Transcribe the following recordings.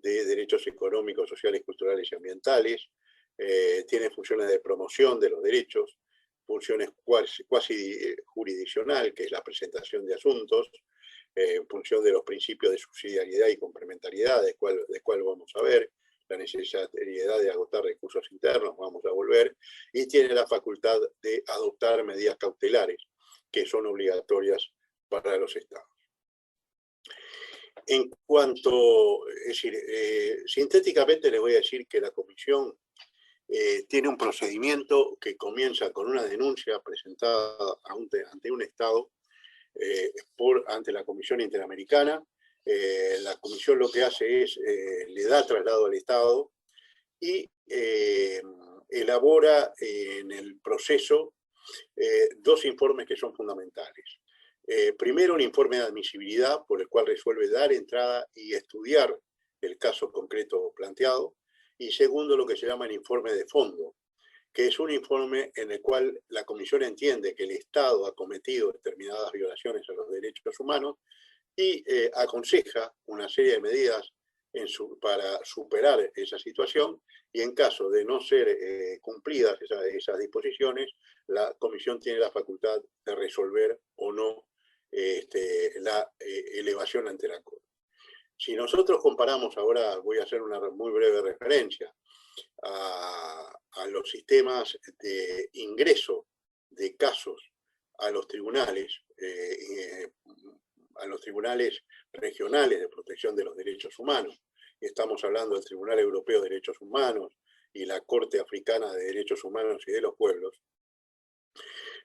de derechos económicos, sociales, culturales y ambientales, tiene funciones de promoción de los derechos, funciones cuasi jurisdiccional, que es la presentación de asuntos, en función de los principios de subsidiariedad y complementariedad, de cuál vamos a ver, la necesidad de agotar recursos internos, vamos a volver, y tiene la facultad de adoptar medidas cautelares, que son obligatorias para los estados. En cuanto, es decir, sintéticamente les voy a decir que la Comisión tiene un procedimiento que comienza con una denuncia presentada ante un Estado ante la Comisión Interamericana. La Comisión lo que hace es, le da traslado al Estado y elabora en el proceso dos informes que son fundamentales. Primero, un informe de admisibilidad por el cual resuelve dar entrada y estudiar el caso concreto planteado. Y segundo, lo que se llama el informe de fondo, que es un informe en el cual la Comisión entiende que el Estado ha cometido determinadas violaciones a los derechos humanos y aconseja una serie de medidas para superar esa situación, y en caso de no ser cumplidas esas disposiciones, la Comisión tiene la facultad de resolver o no la elevación ante la Corte. Si nosotros comparamos, ahora voy a hacer una muy breve referencia a los sistemas de ingreso de casos a los tribunales regionales de protección de los derechos humanos. Estamos hablando del Tribunal Europeo de Derechos Humanos y la Corte Africana de Derechos Humanos y de los Pueblos.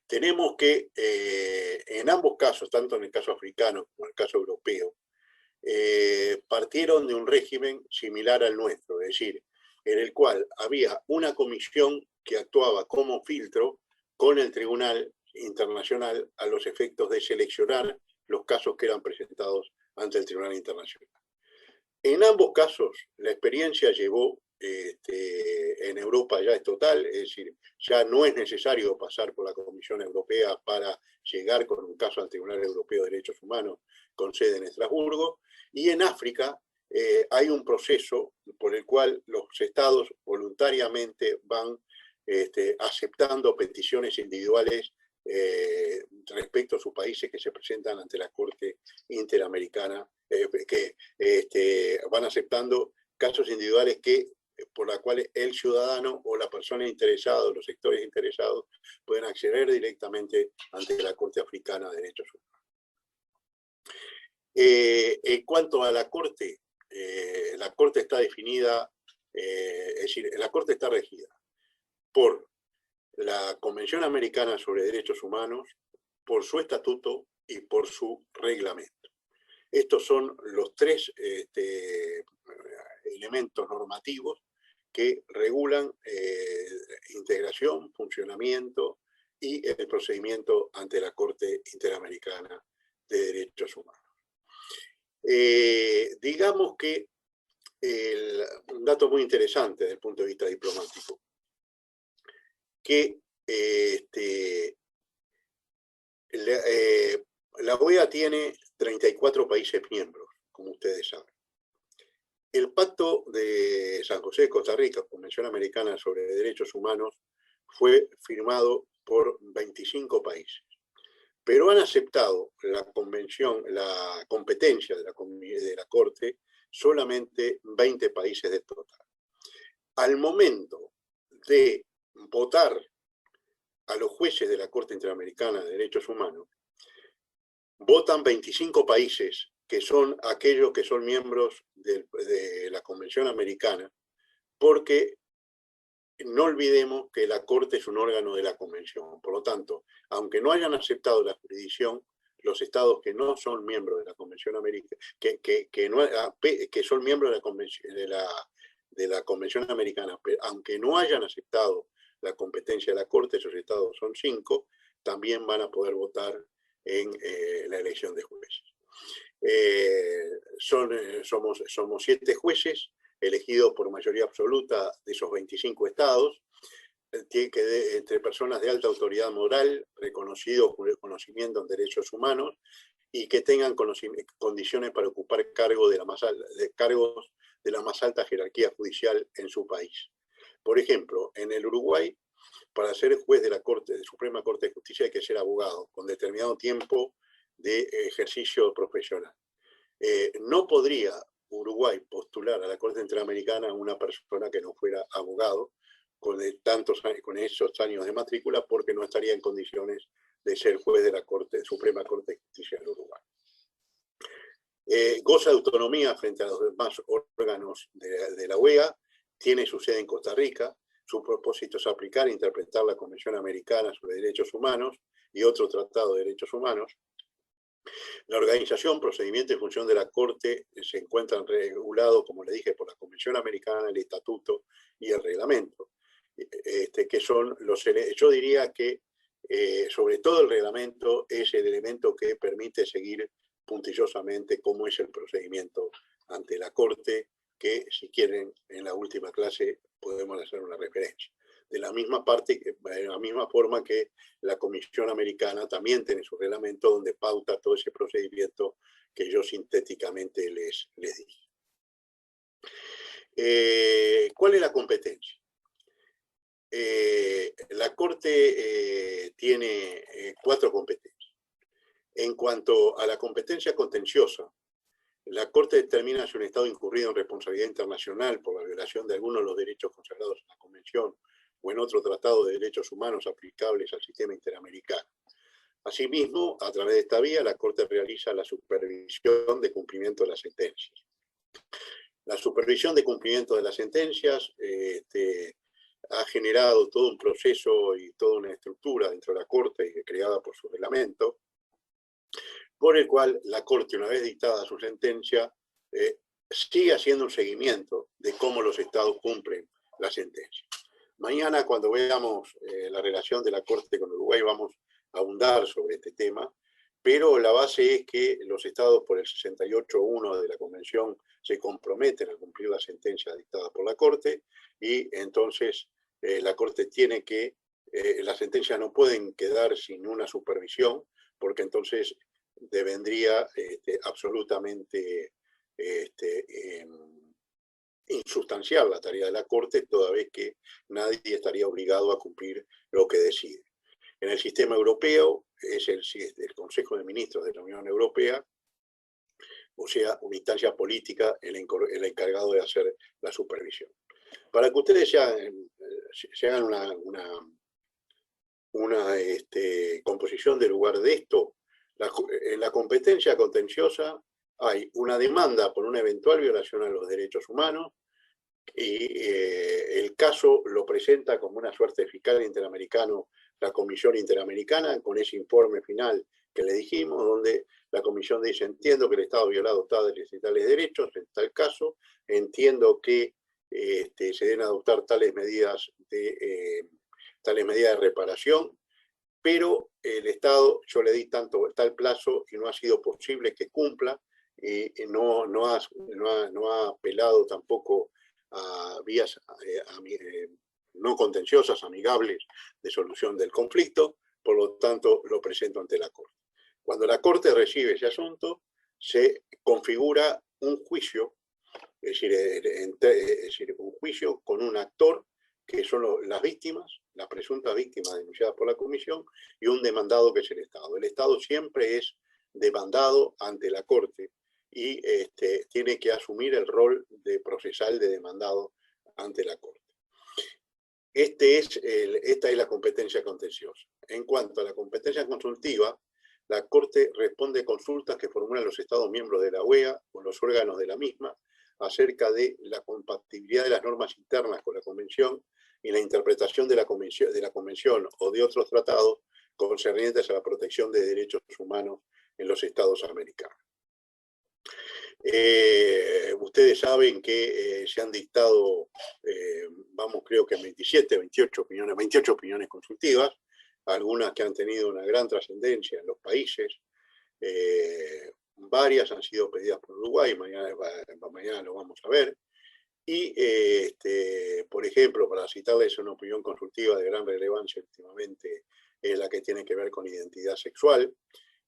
Tenemos que en ambos casos, tanto en el caso africano como en el caso europeo, partieron de un régimen similar al nuestro, es decir, en el cual había una comisión que actuaba como filtro con el Tribunal Internacional a los efectos de seleccionar los casos que eran presentados ante el Tribunal Internacional. En ambos casos, la experiencia llevó, en Europa ya es total, es decir, ya no es necesario pasar por la Comisión Europea para llegar con un caso al Tribunal Europeo de Derechos Humanos con sede en Estrasburgo, y en África hay un proceso por el cual los estados voluntariamente van aceptando peticiones individuales respecto a sus países que se presentan ante la Corte Interamericana, que van aceptando casos individuales por los cuales el ciudadano o la persona interesada, los sectores interesados, pueden acceder directamente ante la Corte Africana de Derechos Humanos. En cuanto a la Corte está definida, es decir, la Corte está regida por la Convención Americana sobre Derechos Humanos, por su estatuto y por su reglamento. Estos son los tres elementos normativos que regulan integración, funcionamiento y el procedimiento ante la Corte Interamericana de Derechos Humanos. Digamos que un dato muy interesante desde el punto de vista diplomático, que la OEA tiene 34 países miembros, como ustedes saben. El Pacto de San José de Costa Rica, Convención Americana sobre Derechos Humanos, fue firmado por 25 países, pero han aceptado la competencia de la Corte solamente 20 países del total. Al momento de votar a los jueces de la Corte Interamericana de Derechos Humanos, votan 25 países que son aquellos que son miembros de la Convención Americana, porque no olvidemos que la Corte es un órgano de la Convención. Por lo tanto, aunque no hayan aceptado la jurisdicción, los estados que no son miembros de la Convención Americana, que son miembros de la Convención Americana, aunque no hayan aceptado la competencia de la Corte, esos estados son 5, también van a poder votar en la elección de jueces. Somos 7 jueces elegidos por mayoría absoluta de esos 25 estados, entre personas de alta autoridad moral, reconocidos por el conocimiento en derechos humanos y que tengan condiciones para ocupar cargos de la más alta jerarquía judicial en su país. Por ejemplo, en el Uruguay, para ser juez de la Suprema Corte de Justicia hay que ser abogado, con determinado tiempo de ejercicio profesional. No podría Uruguay postular a la Corte Interamericana a una persona que no fuera abogado con esos años de matrícula, porque no estaría en condiciones de ser juez de la Suprema Corte de Justicia del Uruguay. Goza de autonomía frente a los demás órganos de la OEA, tiene su sede en Costa Rica, su propósito es aplicar e interpretar la Convención Americana sobre Derechos Humanos y otro tratado de derechos humanos. La organización, procedimiento y función de la Corte se encuentran regulados, como le dije, por la Convención Americana, el Estatuto y el Reglamento, que son yo diría que sobre todo el Reglamento es el elemento que permite seguir puntillosamente cómo es el procedimiento ante la Corte, que si quieren en la última clase podemos hacer una referencia. De la misma forma que la Comisión Americana también tiene su reglamento donde pauta todo ese procedimiento que yo sintéticamente les dije. ¿Cuál es la competencia? La Corte tiene 4 competencias. En cuanto a la competencia contenciosa, la Corte determina si un Estado incurrido en responsabilidad internacional por la violación de algunos de los derechos consagrados en la Convención o en otro tratado de derechos humanos aplicables al sistema interamericano. Asimismo, a través de esta vía, la Corte realiza la supervisión de cumplimiento de las sentencias. La supervisión de cumplimiento de las sentencias ha generado todo un proceso y toda una estructura dentro de la Corte creada por su reglamento, por el cual la Corte, una vez dictada su sentencia, sigue haciendo un seguimiento de cómo los Estados cumplen la sentencia. Mañana, cuando veamos la relación de la Corte con Uruguay, vamos a ahondar sobre este tema, pero la base es que los Estados, por el 68.1 de la Convención, se comprometen a cumplir la sentencia dictada por la Corte, y entonces la Corte tiene que, las sentencias no pueden quedar sin una supervisión, porque entonces devendría absolutamente insustancial la tarea de la Corte, toda vez que nadie estaría obligado a cumplir lo que decide. En el sistema europeo es el Consejo de Ministros de la Unión Europea, o sea, una instancia política el encargado de hacer la supervisión. Para que ustedes se hagan una composición del lugar de esto, en la competencia contenciosa hay una demanda por una eventual violación a los derechos humanos y el caso lo presenta como una suerte de fiscal interamericano la Comisión Interamericana con ese informe final que le dijimos, donde la Comisión dice: entiendo que el Estado ha violado tales y tales derechos en tal caso, entiendo que se deben adoptar tales medidas de reparación, pero el Estado, yo le di tal plazo y no ha sido posible que cumpla, y no ha apelado tampoco a vías no contenciosas, amigables de solución del conflicto, por lo tanto lo presento ante la Corte. Cuando la Corte recibe ese asunto, se configura un juicio, es decir, un juicio con un actor que son las víctimas, las presuntas víctimas denunciadas por la Comisión, y un demandado que es el Estado. El Estado siempre es demandado ante la Corte y tiene que asumir el rol de procesal de demandado ante la Corte. Esta es la competencia contenciosa. En cuanto a la competencia consultiva, la Corte responde a consultas que formulan los Estados miembros de la OEA o los órganos de la misma acerca de la compatibilidad de las normas internas con la Convención y la interpretación de la Convención o de otros tratados concernientes a la protección de derechos humanos en los Estados americanos. Ustedes saben que se han dictado, creo que 28 opiniones consultivas, algunas que han tenido una gran trascendencia en los países, varias han sido pedidas por Uruguay, mañana lo vamos a ver, y por ejemplo, para citarles una opinión consultiva de gran relevancia últimamente, es la que tiene que ver con identidad sexual,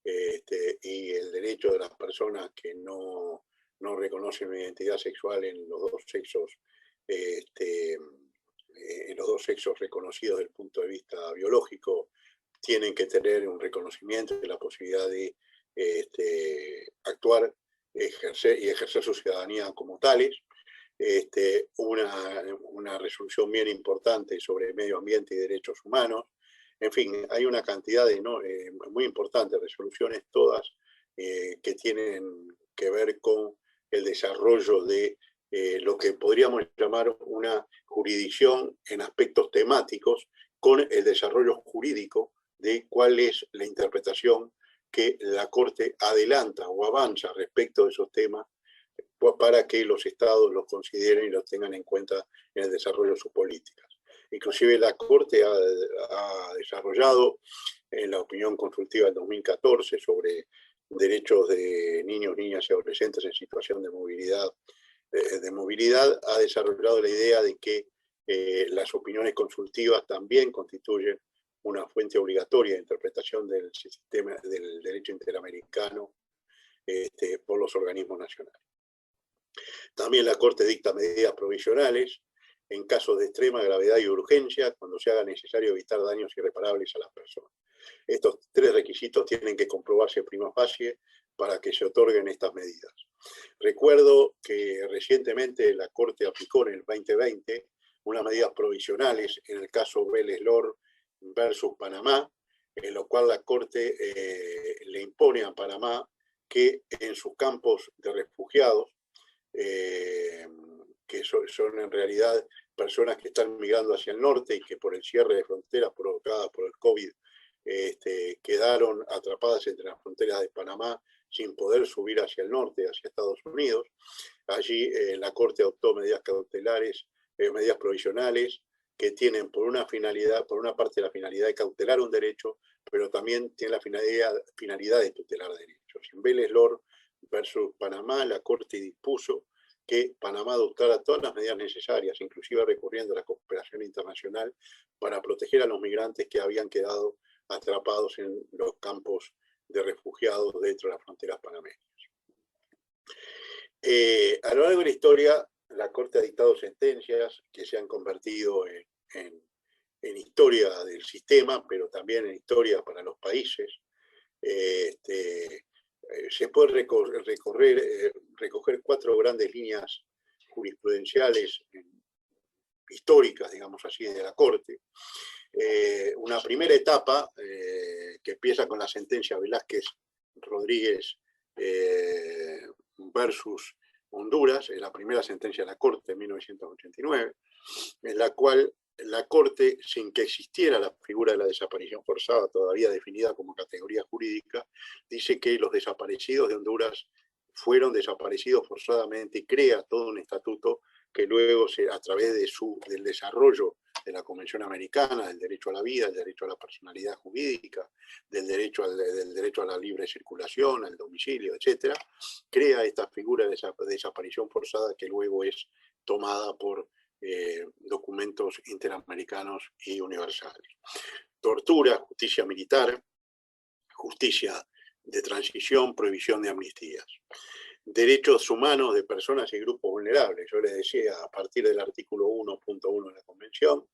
y el derecho de las personas que no no reconocen una identidad sexual en los dos sexos, en los dos sexos reconocidos desde el punto de vista biológico, tienen que tener un reconocimiento de la posibilidad de actuar, ejercer su ciudadanía como tales. Una resolución bien importante sobre medio ambiente y derechos humanos. En fin, hay una cantidad de muy importantes resoluciones, todas que tienen que ver con el desarrollo de lo que podríamos llamar una jurisdicción en aspectos temáticos, con el desarrollo jurídico de cuál es la interpretación que la Corte adelanta o avanza respecto de esos temas para que los estados los consideren y los tengan en cuenta en el desarrollo de sus políticas. Inclusive la Corte ha desarrollado en la opinión consultiva del 2014 sobre derechos de niños, niñas y adolescentes en situación de movilidad, ha desarrollado la idea de que las opiniones consultivas también constituyen una fuente obligatoria de interpretación del sistema del derecho interamericano por los organismos nacionales. También la Corte dicta medidas provisionales en casos de extrema gravedad y urgencia, cuando se haga necesario evitar daños irreparables a las personas. Estos tres requisitos tienen que comprobarse prima facie para que se otorguen estas medidas. Recuerdo que recientemente la Corte aplicó en el 2020 unas medidas provisionales en el caso Vélez Lor versus Panamá, en lo cual la Corte le impone a Panamá que en sus campos de refugiados, que son en realidad personas que están migrando hacia el norte y que por el cierre de fronteras provocadas por el COVID quedaron atrapadas entre las fronteras de Panamá sin poder subir hacia el norte, hacia Estados Unidos. Allí la Corte adoptó medidas cautelares, medidas provisionales, que tienen por una parte la finalidad de cautelar un derecho, pero también tiene la finalidad de tutelar derechos. En Vélez Lor versus Panamá, la Corte dispuso que Panamá adoptara todas las medidas necesarias, inclusive recurriendo a la cooperación internacional, para proteger a los migrantes que habían quedado atrapados en los campos de refugiados dentro de las fronteras panameñas. A lo largo de la historia, la Corte ha dictado sentencias que se han convertido en historia del sistema, pero también en historia para los países. Se puede recoger cuatro grandes líneas jurisprudenciales históricas, digamos así, de la Corte. Una primera etapa que empieza con la sentencia Velázquez Rodríguez versus Honduras, es la primera sentencia de la Corte en 1989, en la cual la Corte, sin que existiera la figura de la desaparición forzada, todavía definida como categoría jurídica, dice que los desaparecidos de Honduras fueron desaparecidos forzadamente y crea todo un estatuto que luego, a través del desarrollo de la Convención Americana, del derecho a la vida, del derecho a la personalidad jurídica, del derecho a la libre circulación, al domicilio, etc., crea esta figura de desaparición forzada que luego es tomada por documentos interamericanos y universales. Tortura, justicia militar, justicia de transición, prohibición de amnistías. Derechos humanos de personas y grupos vulnerables. Yo les decía, a partir del artículo 1.1 de la Convención,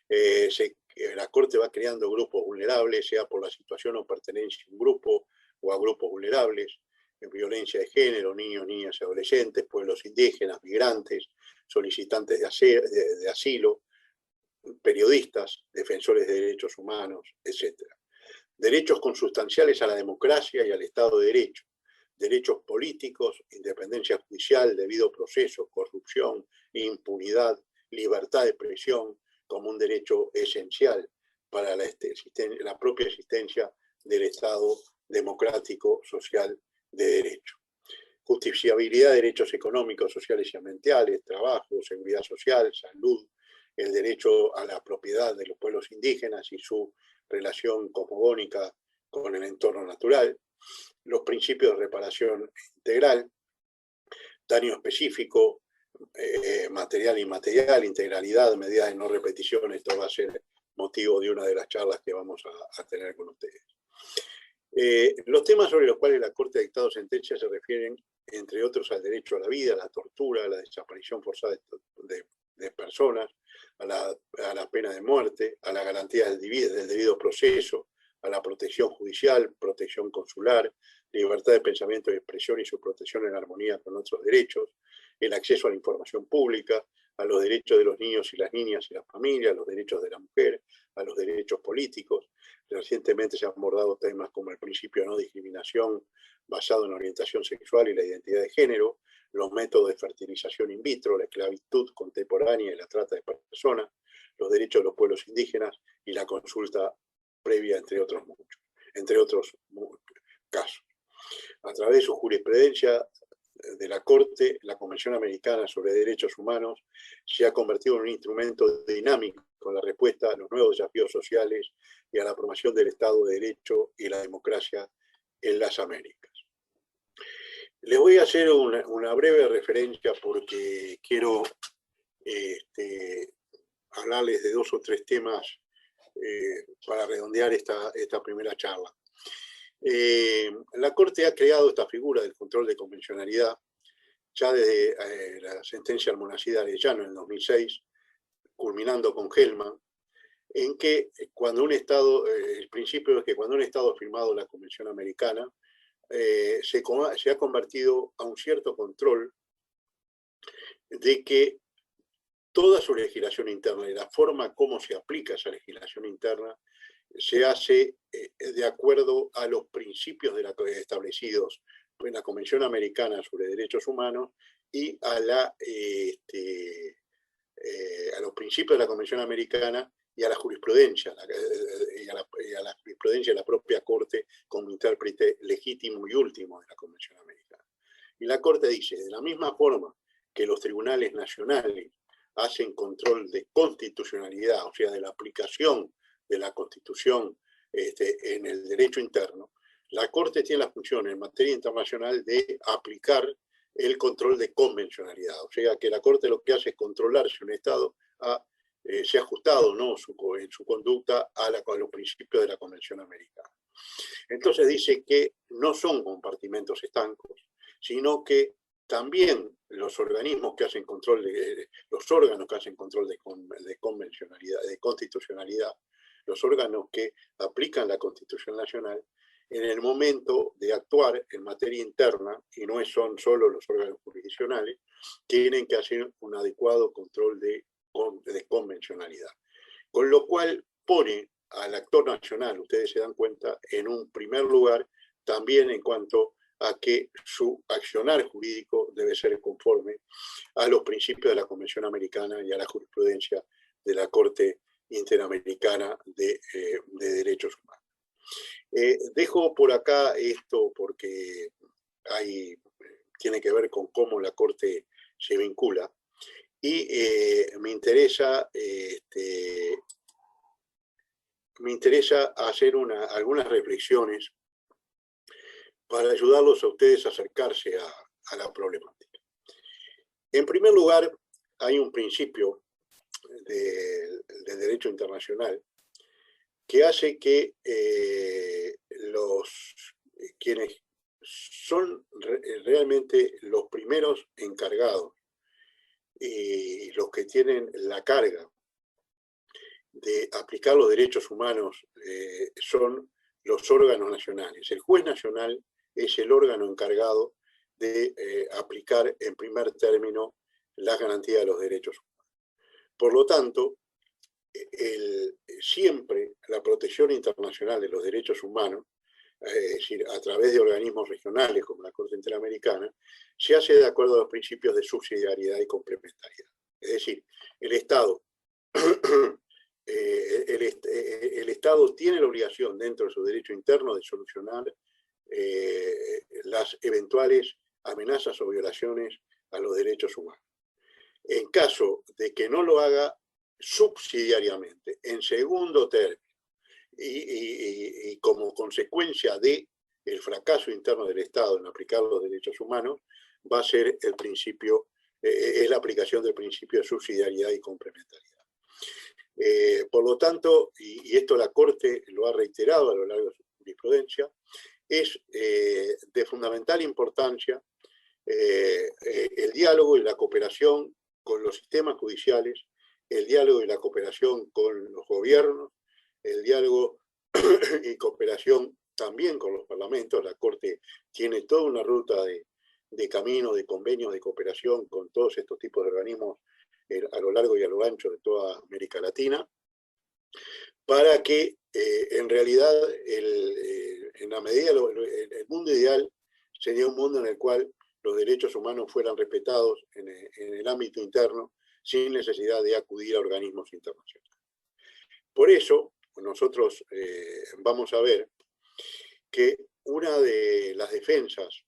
la Corte va creando grupos vulnerables, sea por la situación o pertenencia a un grupo o a grupos vulnerables, violencia de género, niños, niñas y adolescentes, pueblos indígenas, migrantes, solicitantes de asilo, periodistas, defensores de derechos humanos, etc. Derechos consustanciales a la democracia y al Estado de Derecho. Derechos políticos, independencia judicial, debido proceso, corrupción, impunidad, libertad de expresión como un derecho esencial para la propia existencia del Estado democrático, social, de derecho. Justiciabilidad de derechos económicos, sociales y ambientales, trabajo, seguridad social, salud, el derecho a la propiedad de los pueblos indígenas y su relación cosmogónica con el entorno natural, los principios de reparación integral, daño específico, material e inmaterial, integralidad, medidas de no repetición. Esto va a ser motivo de una de las charlas que vamos a tener con ustedes. Los temas sobre los cuales la Corte ha dictado sentencias se refieren entre otros al derecho a la vida, a la tortura, a la desaparición forzada de personas, a la pena de muerte, a la garantía del debido proceso, a la protección judicial, protección consular, libertad de pensamiento y expresión y su protección en armonía con otros derechos, el acceso a la información pública, a los derechos de los niños y las niñas y las familias, a los derechos de la mujer, a los derechos políticos. Recientemente se han abordado temas como el principio de no discriminación basado en orientación sexual y la identidad de género, los métodos de fertilización in vitro, la esclavitud contemporánea y la trata de personas, los derechos de los pueblos indígenas y la consulta previa, entre otros casos. A través de su jurisprudencia de la Corte, la Convención Americana sobre Derechos Humanos se ha convertido en un instrumento dinámico con la respuesta a los nuevos desafíos sociales y a la promoción del Estado de Derecho y la democracia en las Américas. Les voy a hacer una breve referencia porque quiero hablarles de 2 o 3 temas para redondear esta primera charla. La Corte ha creado esta figura del control de convencionalidad ya desde la sentencia Almonacid Arellano en 2006, culminando con Hellman, en que cuando un Estado, el principio es que cuando un Estado ha firmado la Convención Americana, se ha convertido a un cierto control de que toda su legislación interna y la forma como se aplica esa legislación interna se hace de acuerdo a los principios establecidos en la Convención Americana sobre Derechos Humanos y a los principios de la Convención Americana y a la jurisprudencia, y a la jurisprudencia de la propia Corte como intérprete legítimo y último de la Convención Americana. Y la Corte dice, de la misma forma que los tribunales nacionales hacen control de constitucionalidad, o sea, de la aplicación de la Constitución en el derecho interno, la Corte tiene la función en materia internacional de aplicar el control de convencionalidad. O sea, que la Corte lo que hace es controlar si un Estado se ha ajustado o no en su conducta a los principios de la Convención Americana. Entonces dice que no son compartimentos estancos, sino que también los organismos que hacen control, los órganos que hacen control de convencionalidad, de constitucionalidad, los órganos que aplican la Constitución Nacional, en el momento de actuar en materia interna, y no son solo los órganos jurisdiccionales, tienen que hacer un adecuado control de convencionalidad. Con lo cual pone al actor nacional, ustedes se dan cuenta, en un primer lugar, también en cuanto a que su accionar jurídico debe ser conforme a los principios de la Convención Americana y a la jurisprudencia de la Corte Interamericana de Derechos Humanos. Dejo por acá esto porque tiene que ver con cómo la Corte se vincula y me interesa hacer algunas reflexiones para ayudarlos a ustedes a acercarse a la problemática. En primer lugar, hay un principio de derecho internacional que hace que quienes son realmente los primeros encargados y los que tienen la carga de aplicar los derechos humanos son los órganos nacionales. El juez nacional es el órgano encargado de aplicar en primer término la garantía de los derechos humanos. Por lo tanto, siempre la protección internacional de los derechos humanos, es decir, a través de organismos regionales como la Corte Interamericana, se hace de acuerdo a los principios de subsidiariedad y complementariedad. Es decir, el Estado tiene la obligación dentro de su derecho interno de solucionar las eventuales amenazas o violaciones a los derechos humanos. En caso de que no lo haga subsidiariamente, en segundo término, y como consecuencia del fracaso interno del Estado en aplicar los derechos humanos, va a ser el principio, es la aplicación del principio de subsidiariedad y complementariedad. Por lo tanto, y esto la Corte lo ha reiterado a lo largo de su jurisprudencia, es de fundamental importancia el diálogo y la cooperación con los sistemas judiciales, el diálogo y la cooperación con los gobiernos, el diálogo y cooperación también con los parlamentos. La Corte tiene toda una ruta de camino, de convenios de cooperación con todos estos tipos de organismos a lo largo y a lo ancho de toda América Latina, para que en realidad en la medida, el mundo ideal sería un mundo en el cual los derechos humanos fueran respetados en el ámbito interno sin necesidad de acudir a organismos internacionales. Por eso, nosotros vamos a ver que una de las defensas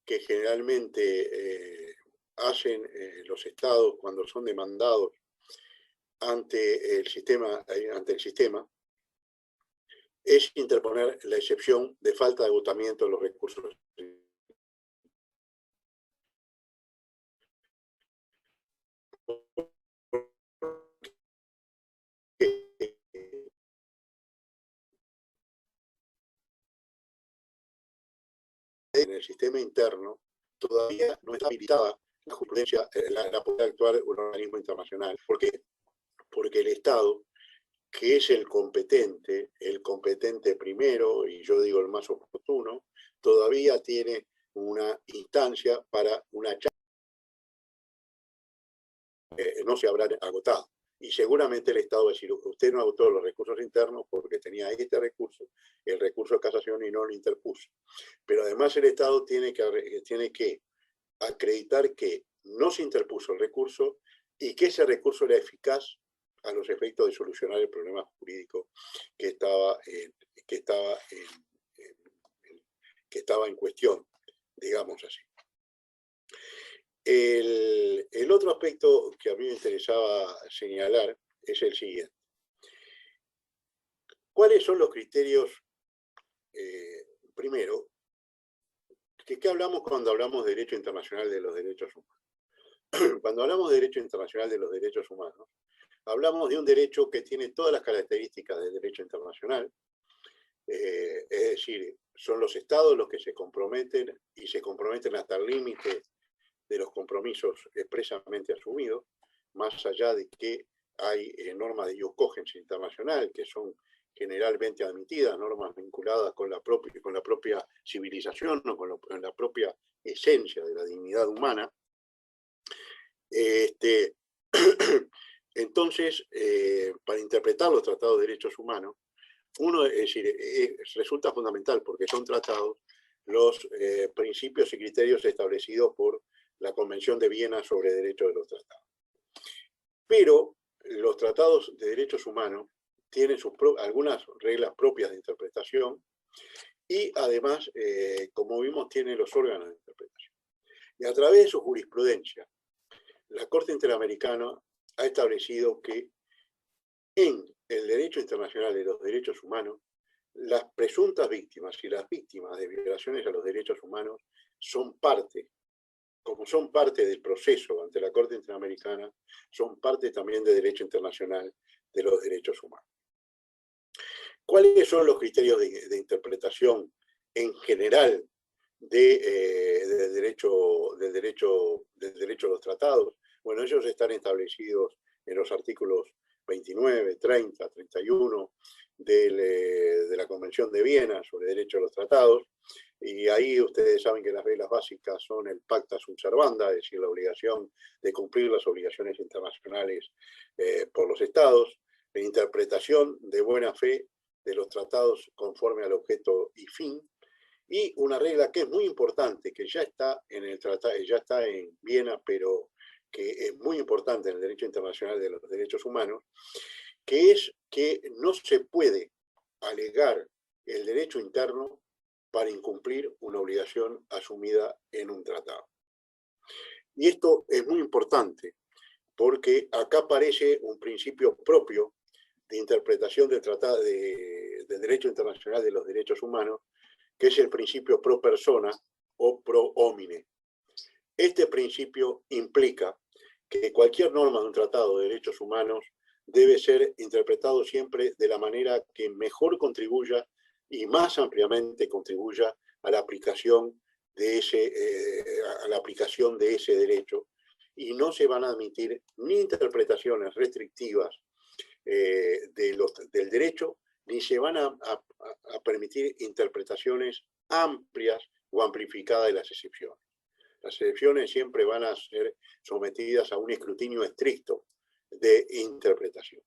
que generalmente hacen los estados cuando son demandados ante el sistema, es interponer la excepción de falta de agotamiento de los recursos. En el sistema interno todavía no está habilitada la jurisprudencia, la poder actuar un organismo internacional. ¿Por qué? Porque el Estado, que es el competente primero, y yo digo el más oportuno, todavía tiene una instancia para una charla. No se habrá agotado. Y seguramente el Estado va a decir, usted no agotó los recursos internos porque tenía este recurso, el recurso de casación, y no lo interpuso. Pero además el Estado tiene que acreditar que no se interpuso el recurso y que ese recurso era eficaz a los efectos de solucionar el problema jurídico que estaba en cuestión, digamos así. El otro aspecto que a mí me interesaba señalar es el siguiente. ¿Cuáles son los criterios? Primero, ¿qué hablamos cuando hablamos de derecho internacional de los derechos humanos? Cuando hablamos de derecho internacional de los derechos humanos, hablamos de un derecho que tiene todas las características del derecho internacional, es decir, son los estados los que se comprometen y se comprometen hasta el límite de los compromisos expresamente asumidos, más allá de que hay normas de ius cogens internacional que son generalmente admitidas, normas vinculadas con la propia civilización o con la propia esencia de la dignidad humana. Entonces, para interpretar los tratados de derechos humanos, resulta fundamental, porque son tratados, los principios y criterios establecidos por la Convención de Viena sobre Derechos de los Tratados. Pero los tratados de derechos humanos tienen algunas reglas propias de interpretación y además, como vimos, tienen los órganos de interpretación. Y a través de su jurisprudencia, la Corte Interamericana ha establecido que en el derecho internacional de los derechos humanos, las presuntas víctimas y las víctimas de violaciones a los derechos humanos son parte, como son parte del proceso ante la Corte Interamericana, son parte también del derecho internacional de los derechos humanos. ¿Cuáles son los criterios de interpretación en general del derecho a los tratados? Bueno, ellos están establecidos en los artículos 29, 30, 31 de la Convención de Viena sobre Derecho a los Tratados, y ahí ustedes saben que las reglas básicas son el pacta sunt servanda, es decir, la obligación de cumplir las obligaciones internacionales por los estados, la interpretación de buena fe de los tratados conforme al objeto y fin, y una regla que es muy importante, que ya está en el tratado, ya está en Viena, pero que es muy importante en el derecho internacional de los derechos humanos, que es que no se puede alegar el derecho interno para incumplir una obligación asumida en un tratado. Y esto es muy importante, porque acá aparece un principio propio de interpretación del tratado del derecho internacional de los derechos humanos, que es el principio pro persona o pro homine. Este principio implica que cualquier norma de un tratado de derechos humanos debe ser interpretado siempre de la manera que mejor contribuya y más ampliamente contribuya a la aplicación a la aplicación de ese derecho, y no se van a admitir ni interpretaciones restrictivas del derecho, ni se van a permitir interpretaciones amplias o amplificadas de las excepciones. Las excepciones siempre van a ser sometidas a un escrutinio estricto de interpretación.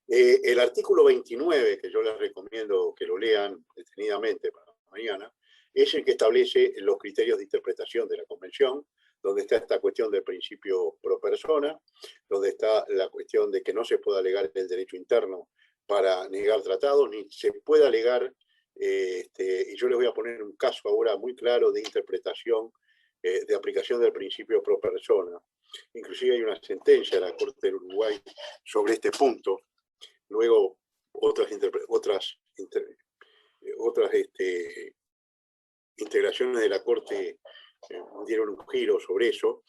El artículo 29, que yo les recomiendo que lo lean detenidamente para mañana, es el que establece los criterios de interpretación de la Convención, donde está esta cuestión del principio pro persona, donde está la cuestión de que no se pueda alegar el derecho interno para negar tratados, ni se puede alegar, y yo les voy a poner un caso ahora muy claro de interpretación, de aplicación del principio pro persona. Inclusive hay una sentencia de la Corte del Uruguay sobre este punto. Luego otras integraciones de la Corte dieron un giro sobre eso,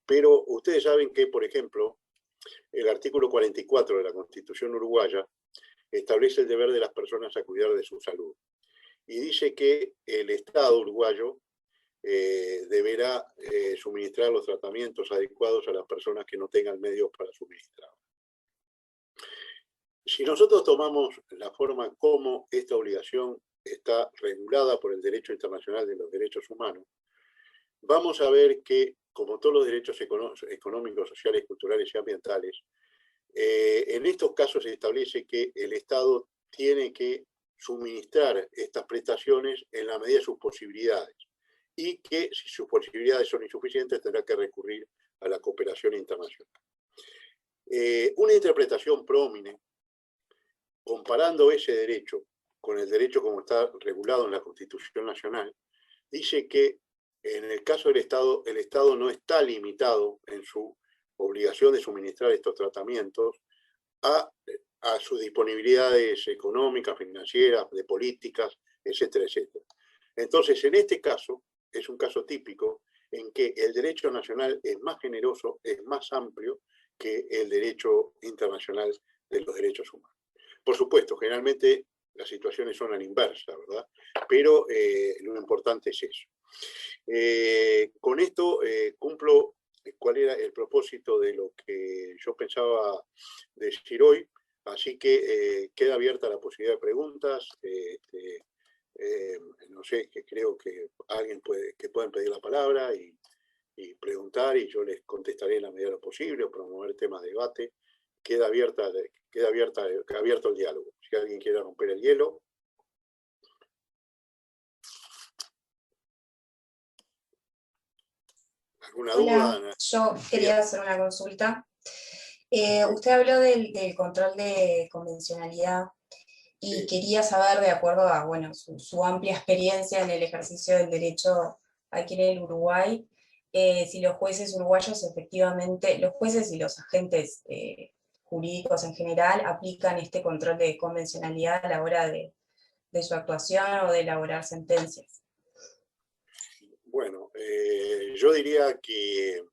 pero ustedes saben que, por ejemplo, el artículo 44 de la Constitución uruguaya establece el deber de las personas a cuidar de su salud y dice que el Estado uruguayo deberá suministrar los tratamientos adecuados a las personas que no tengan medios para suministrar. Si nosotros tomamos la forma como esta obligación está regulada por el derecho internacional de los derechos humanos, vamos a ver que, como todos los derechos económicos, sociales, culturales y ambientales, en estos casos se establece que el Estado tiene que suministrar estas prestaciones en la medida de sus posibilidades y que, si sus posibilidades son insuficientes, tendrá que recurrir a la cooperación internacional. Una interpretación pro homine, comparando ese derecho con el derecho como está regulado en la Constitución Nacional, dice que en el caso del Estado, el Estado no está limitado en su obligación de suministrar estos tratamientos a sus disponibilidades económicas, financieras, de políticas, etcétera, etcétera. Entonces, en este caso, es un caso típico en que el derecho nacional es más generoso, es más amplio que el derecho internacional de los derechos humanos. Por supuesto, generalmente las situaciones son a la inversa, ¿verdad? Pero lo importante es eso. Con esto cumplo cuál era el propósito de lo que yo pensaba decir hoy, así que queda abierta la posibilidad de preguntas. No sé, que creo que alguien pueden pedir la palabra y preguntar, y yo les contestaré en la medida de lo posible, o promover temas de debate. Queda abierto el diálogo. Si alguien quiere romper el hielo. ¿Alguna Hola, duda? yo quería hacer una consulta. Usted habló del control de convencionalidad y Sí. quería saber, de acuerdo a su amplia experiencia en el ejercicio del derecho aquí en el Uruguay, si los jueces uruguayos efectivamente, los jueces y los agentes jurídicos en general, aplican este control de convencionalidad a la hora de su actuación o de elaborar sentencias. Bueno, yo diría que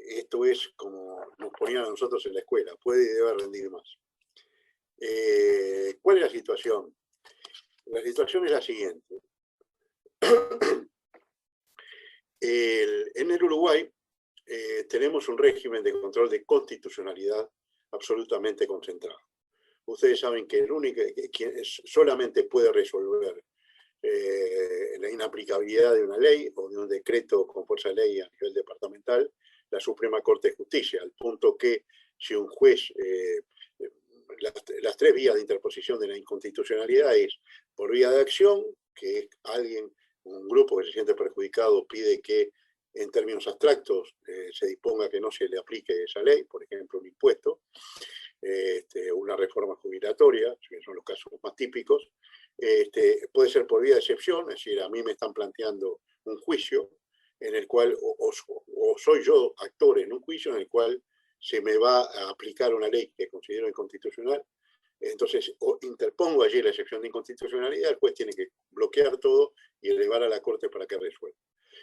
esto es como nos ponían a nosotros en la escuela, puede y debe rendir más. ¿Cuál es la situación? La situación es la siguiente. En el Uruguay tenemos un régimen de control de constitucionalidad absolutamente concentrado. Ustedes saben que el único quien solamente puede resolver la inaplicabilidad de una ley o de un decreto con fuerza de ley a nivel departamental, la Suprema Corte de Justicia, al punto que si un juez, las tres vías de interposición de la inconstitucionalidad es por vía de acción, que es un grupo que se siente perjudicado pide que en términos abstractos se disponga que no se le aplique esa ley, por ejemplo un impuesto, una reforma jubilatoria, que son los casos más típicos. Puede ser por vía de excepción, es decir, a mí me están planteando un juicio en el cual, o soy yo actor en un juicio en el cual se me va a aplicar una ley que considero inconstitucional, entonces interpongo allí la excepción de inconstitucionalidad, el juez tiene que bloquear todo y elevar a la Corte para que resuelva.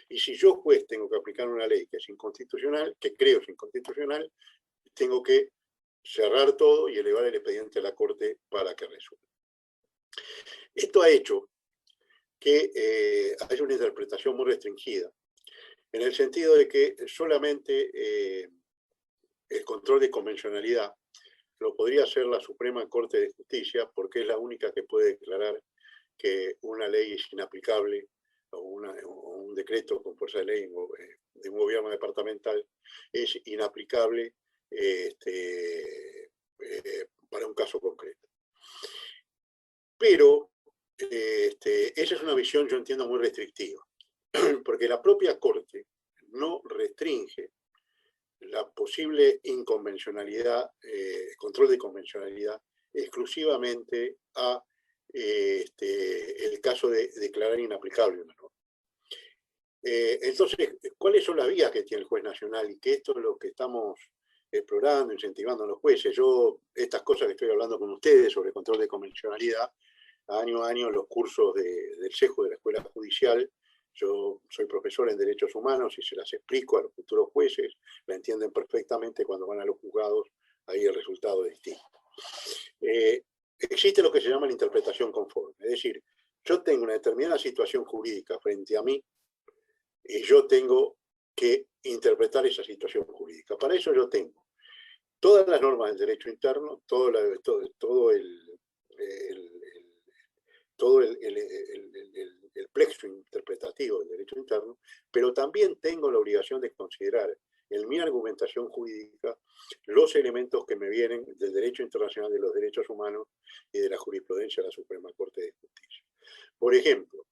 Y si yo, juez, tengo que aplicar una ley que es inconstitucional, que creo es inconstitucional, tengo que cerrar todo y elevar el expediente a la Corte para que resuelva. Esto ha hecho que haya una interpretación muy restringida, en el sentido de que solamente el control de convencionalidad lo podría hacer la Suprema Corte de Justicia, porque es la única que puede declarar que una ley es inaplicable o un decreto con fuerza de ley de un gobierno departamental es inaplicable para un caso concreto. Pero esa es una visión, yo entiendo, muy restrictiva, porque la propia Corte no restringe la posible inconvencionalidad, control de convencionalidad, exclusivamente a el caso de declarar inaplicable una norma. Entonces, ¿cuáles son las vías que tiene el juez nacional? Y que esto es lo que estamos explorando, incentivando a los jueces. Yo, estas cosas que estoy hablando con ustedes sobre control de convencionalidad, año a año los cursos del CEJU de la Escuela Judicial, yo soy profesor en Derechos Humanos y se las explico a los futuros jueces, la entienden perfectamente cuando van a los juzgados, ahí el resultado es distinto. Existe lo que se llama la interpretación conforme, es decir, yo tengo una determinada situación jurídica frente a mí y yo tengo que interpretar esa situación jurídica. Para eso yo tengo todas las normas del derecho interno, todo el plexo interpretativo del derecho interno, pero también tengo la obligación de considerar en mi argumentación jurídica los elementos que me vienen del derecho internacional de los derechos humanos y de la jurisprudencia de la Suprema Corte de Justicia. Por ejemplo,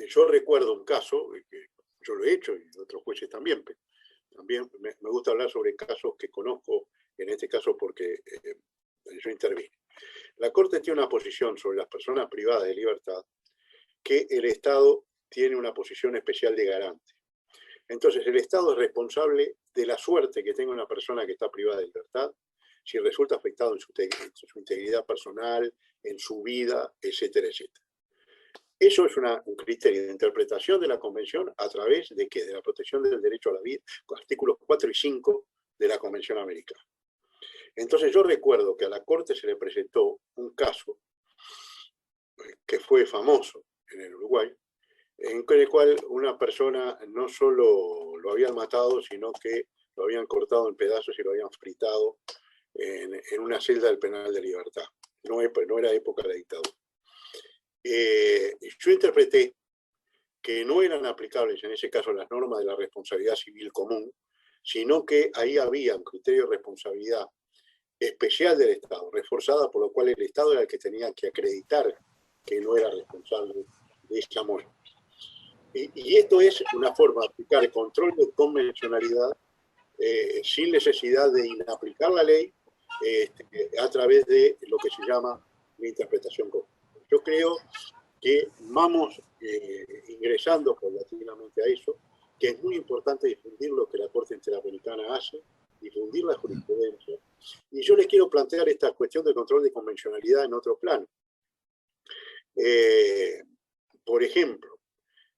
yo recuerdo un caso, que yo lo he hecho y otros jueces también, pero también me gusta hablar sobre casos que conozco, en este caso porque yo intervine. La Corte tiene una posición sobre las personas privadas de libertad que el Estado tiene una posición especial de garante. Entonces, el Estado es responsable de la suerte que tenga una persona que está privada de libertad, si resulta afectado en su integridad personal, en su vida, etcétera, etcétera. Eso es un criterio de interpretación de la Convención a través de ¿qué? De la protección del derecho a la vida, con artículos 4 y 5 de la Convención Americana. Entonces yo recuerdo que a la Corte se le presentó un caso que fue famoso en el Uruguay, en el cual una persona no solo lo habían matado, sino que lo habían cortado en pedazos y lo habían fritado en una celda del penal de libertad. No era época de la dictadura. Yo interpreté que no eran aplicables en ese caso las normas de la responsabilidad civil común, sino que ahí había un criterio de responsabilidad especial del Estado, reforzada, por lo cual el Estado era el que tenía que acreditar que no era responsable de esa muerte. Y esto es una forma de aplicar el control de convencionalidad sin necesidad de inaplicar la ley a través de lo que se llama la interpretación conjunta. Yo creo que vamos ingresando paulatinamente a eso, que es muy importante difundir lo que la Corte Interamericana hace, difundir la jurisprudencia. Y yo les quiero plantear esta cuestión de control de convencionalidad en otro plano. Por ejemplo,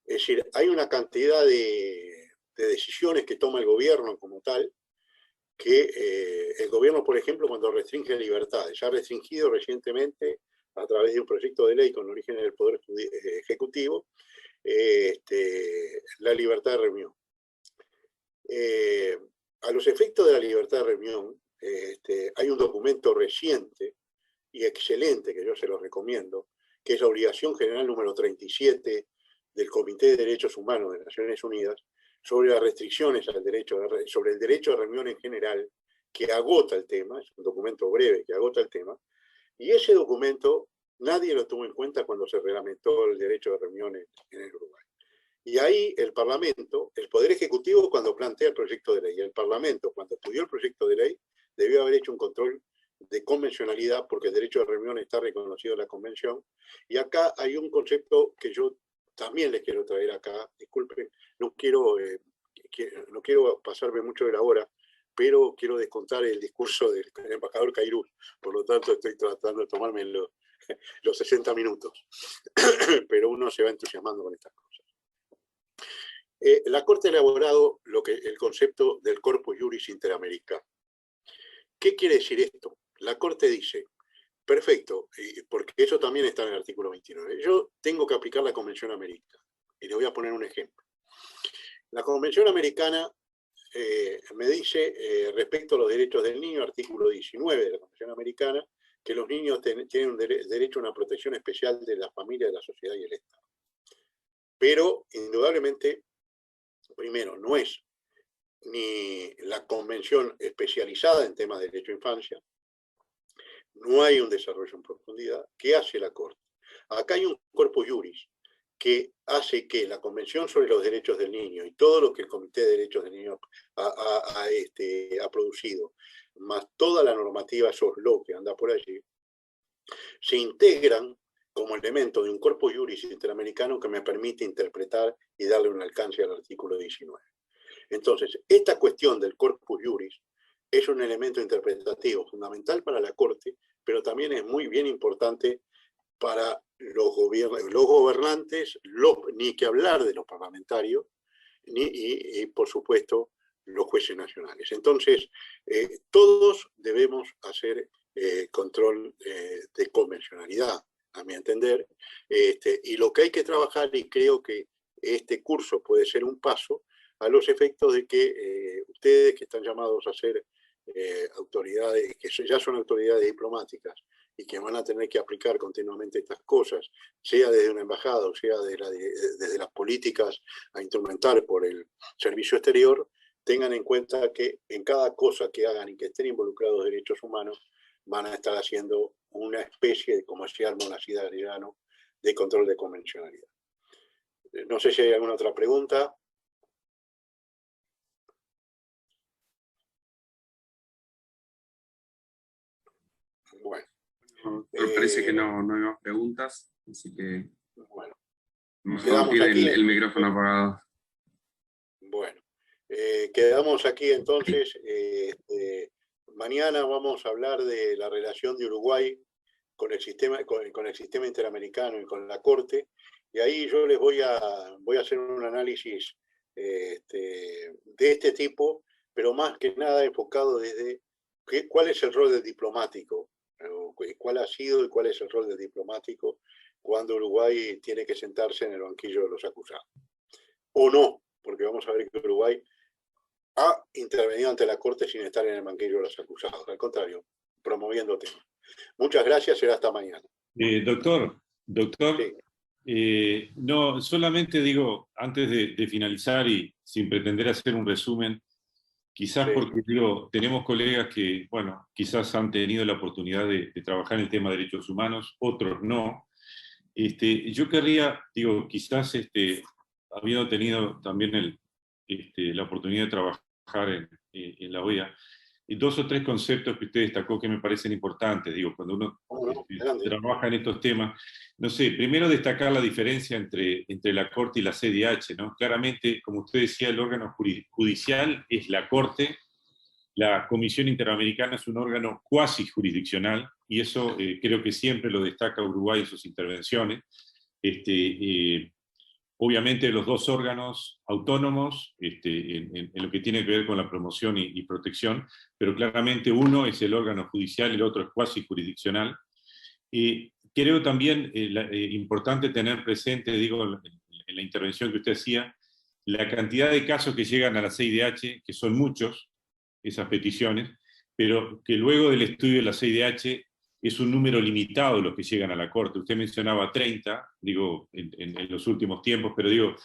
es decir, hay una cantidad de decisiones que toma el gobierno como tal, que el gobierno, por ejemplo, cuando restringe libertades, ha restringido recientemente a través de un proyecto de ley con origen en el Poder Ejecutivo, la libertad de reunión. A los efectos de la libertad de reunión, hay un documento reciente y excelente, que yo se lo recomiendo, que es la Obligación General número 37 del Comité de Derechos Humanos de Naciones Unidas, sobre las restricciones al derecho sobre el derecho de reunión en general, que agota el tema, es un documento breve que agota el tema, y ese documento nadie lo tuvo en cuenta cuando se reglamentó el derecho de reunión en el Uruguay. Y ahí el Parlamento, el Poder Ejecutivo cuando plantea el proyecto de ley, el Parlamento cuando estudió el proyecto de ley, debió haber hecho un control de convencionalidad porque el derecho de reunión está reconocido en la Convención. Y acá hay un concepto que yo también les quiero traer acá, disculpen, no quiero pasarme mucho de la hora, pero quiero descontar el discurso del embajador Cairuz, por lo tanto estoy tratando de tomarme los 60 minutos, pero uno se va entusiasmando con estas cosas. La Corte ha elaborado el concepto del Corpus Juris Interamericano. ¿Qué quiere decir esto? La Corte dice Perfecto, porque eso también está en el artículo 29. Yo tengo que aplicar la Convención Americana, y le voy a poner un ejemplo. La Convención Americana me dice, respecto a los derechos del niño, artículo 19 de la Convención Americana, que los niños tienen derecho a una protección especial de la familia, de la sociedad y el Estado. Pero, indudablemente, primero, no es ni la convención especializada en temas de derecho a infancia, no hay un desarrollo en profundidad. ¿Qué hace la Corte? Acá hay un corpus juris que hace que la Convención sobre los Derechos del Niño y todo lo que el Comité de Derechos del Niño ha producido, más toda la normativa SOSLO que anda por allí, se integran como elemento de un corpus juris interamericano que me permite interpretar y darle un alcance al artículo 19. Entonces, esta cuestión del corpus juris es un elemento interpretativo fundamental para la Corte, pero también es muy bien importante para los gobernantes, ni que hablar de los parlamentarios, y por supuesto, los jueces nacionales. Entonces, todos debemos hacer control de convencionalidad, a mi entender, y lo que hay que trabajar, y creo que este curso puede ser un paso, a los efectos de que ustedes que están llamados a ser autoridades, que ya son autoridades diplomáticas y que van a tener que aplicar continuamente estas cosas, sea desde una embajada o sea desde las políticas a instrumentar por el servicio exterior, tengan en cuenta que en cada cosa que hagan y que estén involucrados derechos humanos, van a estar haciendo una especie de, como decía Almonacid Arellano, de control de convencionalidad. No sé si hay alguna otra pregunta. Bueno. Me parece que no hay más preguntas, así que bueno, mejor tiene el micrófono apagado. Bueno, quedamos aquí entonces. Mañana vamos a hablar de la relación de Uruguay con el sistema interamericano y con la Corte, y ahí yo les voy a hacer un análisis de este tipo, pero más que nada enfocado desde cuál es el rol del diplomático, cuál ha sido y cuál es el rol del diplomático cuando Uruguay tiene que sentarse en el banquillo de los acusados. O no, porque vamos a ver que Uruguay ha intervenido ante la Corte sin estar en el banquillo de los acusados. Al contrario, promoviendo temas. Muchas gracias, será hasta mañana. Doctor, sí. No, solamente digo, antes de finalizar y sin pretender hacer un resumen, quizás Sí. porque digo, tenemos colegas que, bueno, quizás han tenido la oportunidad de trabajar en el tema de derechos humanos, otros no. Yo querría, digo, quizás habiendo tenido también la oportunidad de trabajar en la OEA, dos o tres conceptos que usted destacó que me parecen importantes, digo, cuando uno trabaja en estos temas. No sé, primero destacar la diferencia entre la Corte y la CIDH, ¿no? Claramente, como usted decía, el órgano judicial es la Corte, la Comisión Interamericana es un órgano cuasi jurisdiccional, y eso creo que siempre lo destaca Uruguay en sus intervenciones. Obviamente los dos órganos autónomos en lo que tiene que ver con la promoción y protección, pero claramente uno es el órgano judicial y el otro es cuasi jurisdiccional. Creo también importante tener presente, digo, en la intervención que usted hacía, la cantidad de casos que llegan a la CIDH, que son muchos, esas peticiones, pero que luego del estudio de la CIDH es un número limitado los que llegan a la Corte. Usted mencionaba 30, digo, en los últimos tiempos, pero digo,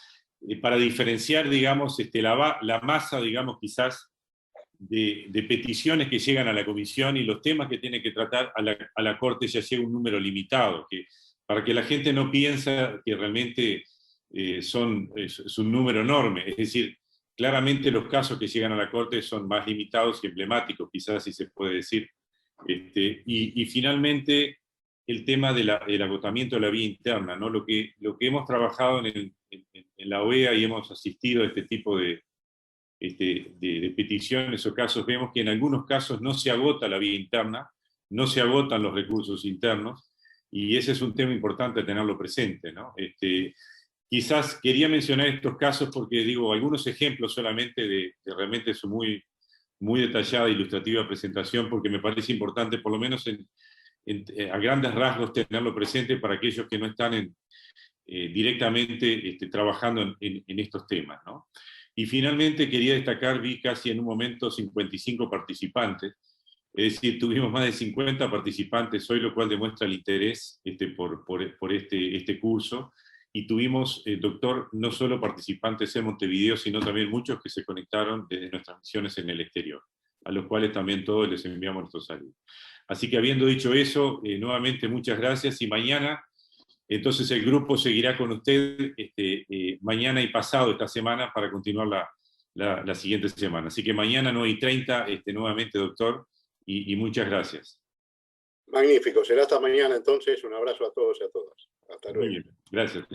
para diferenciar, digamos, la masa, digamos, quizás, de peticiones que llegan a la Comisión y los temas que tiene que tratar a la Corte ya llega un número limitado, para que la gente no piense que realmente es un número enorme. Es decir, claramente los casos que llegan a la Corte son más limitados y emblemáticos, quizás si se puede decir. Y finalmente, el tema del agotamiento de la vía interna, ¿no? Lo que hemos trabajado en la OEA y hemos asistido a este tipo de peticiones o casos, vemos que en algunos casos no se agota la vía interna, no se agotan los recursos internos, y ese es un tema importante a tenerlo presente, ¿no? Quizás quería mencionar estos casos porque, digo, algunos ejemplos solamente de realmente su muy detallada e ilustrativa presentación, porque me parece importante, por lo menos en a grandes rasgos tenerlo presente para aquellos que no están directamente trabajando en estos temas, ¿no? Y finalmente quería destacar, vi casi en un momento 55 participantes, es decir, tuvimos más de 50 participantes hoy, lo cual demuestra el interés por este curso, y tuvimos, doctor, no solo participantes en Montevideo, sino también muchos que se conectaron desde nuestras misiones en el exterior, a los cuales también todos les enviamos nuestro saludo. Así que habiendo dicho eso, nuevamente muchas gracias, y mañana, entonces el grupo seguirá con usted mañana y pasado esta semana para continuar la siguiente semana. Así que mañana 9:30, nuevamente, doctor, y muchas gracias. Magnífico, será hasta mañana entonces. Un abrazo a todos y a todas. Hasta luego. Muy bien, gracias.